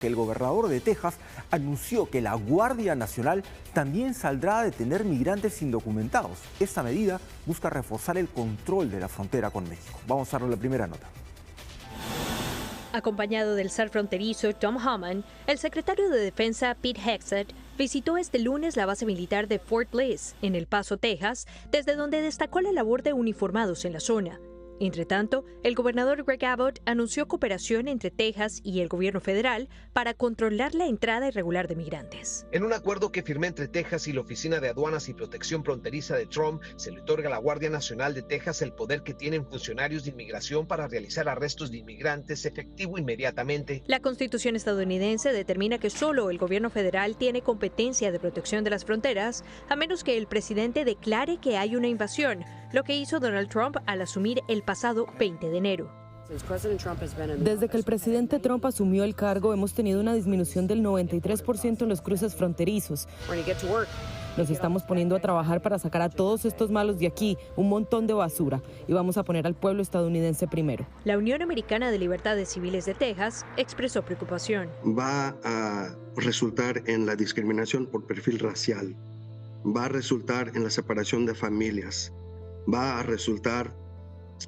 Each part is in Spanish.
que el gobernador de Texas anunció que la Guardia Nacional también saldrá a detener migrantes indocumentados. Esta medida busca reforzar el control de la frontera con México. Vamos a ver la primera nota. Acompañado del zar fronterizo Tom Homan, el secretario de Defensa Pete Hegseth visitó este lunes la base militar de Fort Bliss, en El Paso, Texas, desde donde destacó la labor de uniformados en la zona. Entre tanto, el gobernador Greg Abbott anunció cooperación entre Texas y el gobierno federal para controlar la entrada irregular de migrantes. En un acuerdo que firmé entre Texas y la Oficina de Aduanas y Protección Fronteriza de Trump, se le otorga a la Guardia Nacional de Texas el poder que tienen funcionarios de inmigración para realizar arrestos de inmigrantes efectivo inmediatamente. La Constitución estadounidense determina que solo el gobierno federal tiene competencia de protección de las fronteras, a menos que el presidente declare que hay una invasión, lo que hizo Donald Trump al asumir el pasado 20 de enero. Desde que el presidente Trump asumió el cargo, hemos tenido una disminución del 93% en los cruces fronterizos. Nos estamos poniendo a trabajar para sacar a todos estos malos de aquí, un montón de basura, y vamos a poner al pueblo estadounidense primero. La Unión Americana de Libertades Civiles de Texas expresó preocupación. Va a resultar en la discriminación por perfil racial, va a resultar en la separación de familias, va a resultar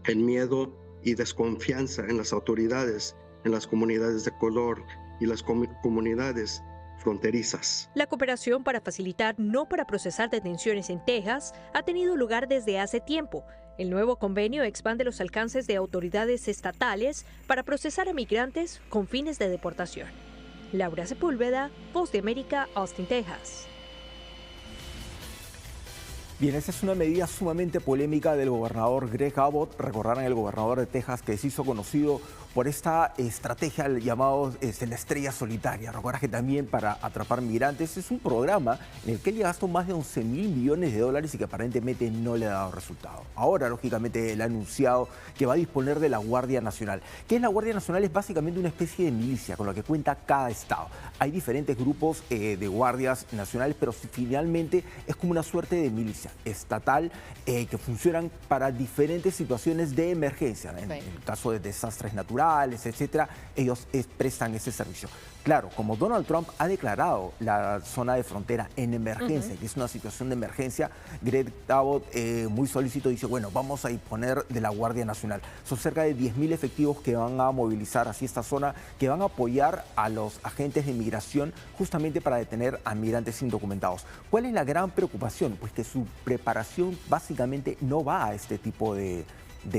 en miedo y desconfianza en las autoridades, en las comunidades de color y las comunidades fronterizas. La cooperación para facilitar, no para procesar detenciones en Texas, ha tenido lugar desde hace tiempo. El nuevo convenio expande los alcances de autoridades estatales para procesar a migrantes con fines de deportación. Laura Sepúlveda, Voz de América, Austin, Texas. Bien, esta es una medida sumamente polémica del gobernador Greg Abbott. Recordarán el gobernador de Texas que se hizo conocido por esta estrategia llamada la estrella solitaria. Recuerda que también para atrapar migrantes es un programa en el que él ya gastó más de 11 mil millones de dólares y que aparentemente no le ha dado resultado. Ahora, lógicamente, él ha anunciado que va a disponer de la Guardia Nacional. ¿Qué es la Guardia Nacional? Es básicamente una especie de milicia con la que cuenta cada estado. Hay diferentes grupos de guardias nacionales, pero finalmente es como una suerte de milicia estatal que funcionan para diferentes situaciones de emergencia. En el caso de desastres naturales, etcétera, ellos prestan ese servicio. Claro, como Donald Trump ha declarado la zona de frontera en emergencia, que es una situación de emergencia, Greg Abbott, muy solícito, dice, bueno, vamos a disponer de la Guardia Nacional. Son cerca de 10.000 efectivos que van a movilizar hacia esta zona, que van a apoyar a los agentes de inmigración justamente para detener a migrantes indocumentados. ¿Cuál es la gran preocupación? Pues que su preparación básicamente no va a este tipo de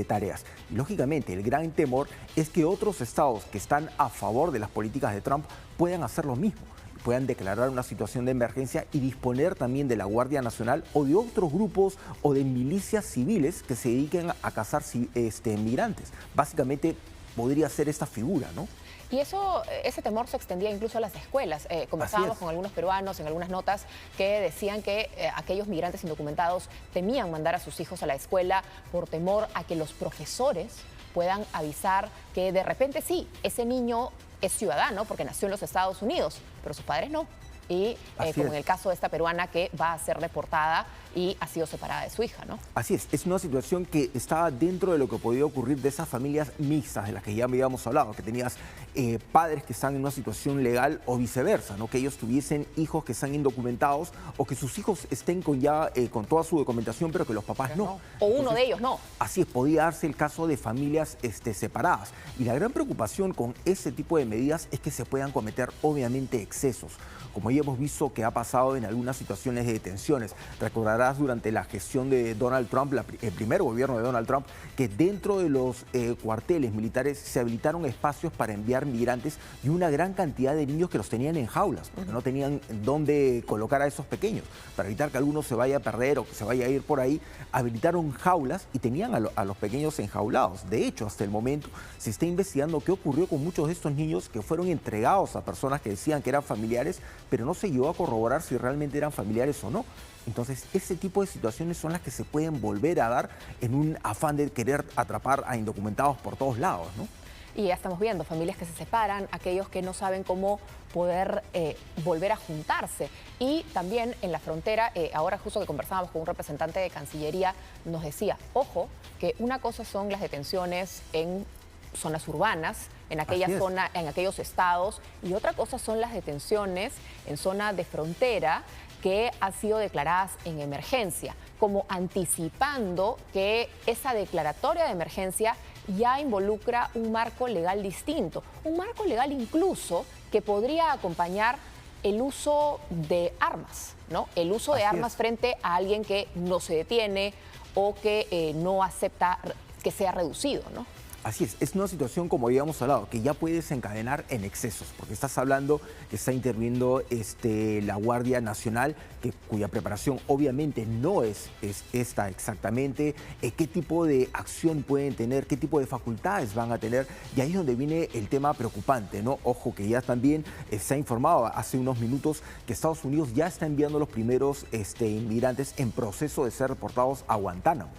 tareas. Lógicamente, el gran temor es que otros estados que están a favor de las políticas de Trump puedan hacer lo mismo, puedan declarar una situación de emergencia y disponer también de la Guardia Nacional o de otros grupos o de milicias civiles que se dediquen a cazar migrantes. Básicamente podría ser esta figura, ¿no? Y ese temor se extendía incluso a las escuelas. Conversábamos con algunos peruanos en algunas notas que decían que aquellos migrantes indocumentados temían mandar a sus hijos a la escuela por temor a que los profesores puedan avisar que de repente sí, ese niño es ciudadano porque nació en los Estados Unidos, pero sus padres no. Y como en el caso de esta peruana que va a ser deportada y ha sido separada de su hija, ¿no? Así es una situación que estaba dentro de lo que podía ocurrir de esas familias mixtas de las que ya habíamos hablado, que tenías padres que están en una situación legal o viceversa, ¿no? Que ellos tuviesen hijos que están indocumentados o que sus hijos estén con toda su documentación, pero que los papás no. O uno de ellos no. Así es, podía darse el caso de familias separadas. Y la gran preocupación con ese tipo de medidas es que se puedan cometer obviamente excesos, como ya hemos visto que ha pasado en algunas situaciones de detenciones. Recordarás durante la gestión de Donald Trump, el primer gobierno de Donald Trump, que dentro de los cuarteles militares se habilitaron espacios para enviar migrantes y una gran cantidad de niños que los tenían en jaulas, porque no tenían dónde colocar a esos pequeños. Para evitar que alguno se vaya a perder o que se vaya a ir por ahí, habilitaron jaulas y tenían a los pequeños enjaulados. De hecho, hasta el momento se está investigando qué ocurrió con muchos de estos niños que fueron entregados a personas que decían que eran familiares, pero no se llegó a corroborar si realmente eran familiares o no. Entonces, ese tipo de situaciones son las que se pueden volver a dar en un afán de querer atrapar a indocumentados por todos lados, ¿no? Y ya estamos viendo familias que se separan, aquellos que no saben cómo poder volver a juntarse. Y también en la frontera, ahora justo que conversábamos con un representante de Cancillería, nos decía, ojo, que una cosa son las detenciones en zonas urbanas en aquella zona, en aquellos estados. Y otra cosa son las detenciones en zona de frontera que han sido declaradas en emergencia, como anticipando que esa declaratoria de emergencia ya involucra un marco legal distinto, un marco legal incluso que podría acompañar el uso de armas, ¿no? El uso de armas frente a alguien que no se detiene o que no acepta que sea reducido, ¿no? Así es una situación, como habíamos hablado, que ya puede desencadenar en excesos, porque estás hablando que está interviniendo la Guardia Nacional, cuya preparación obviamente no es esta exactamente, qué tipo de acción pueden tener, qué tipo de facultades van a tener, y ahí es donde viene el tema preocupante, ¿no? Ojo, que ya también se ha informado hace unos minutos que Estados Unidos ya está enviando los primeros inmigrantes en proceso de ser reportados a Guantánamo.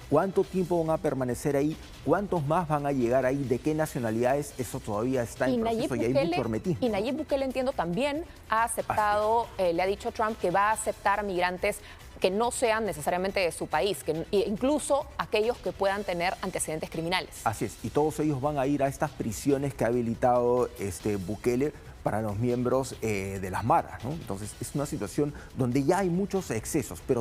¿Cuánto tiempo van a permanecer ahí? ¿Cuántos más van a llegar ahí? ¿De qué nacionalidades? Eso todavía está en proceso y hay mucho hermetismo. Y Nayib Bukele, entiendo, también ha aceptado, le ha dicho a Trump que va a aceptar migrantes que no sean necesariamente de su país, incluso aquellos que puedan tener antecedentes criminales. Así es, y todos ellos van a ir a estas prisiones que ha habilitado Bukele para los miembros de las maras, ¿no? Entonces es una situación donde ya hay muchos excesos, pero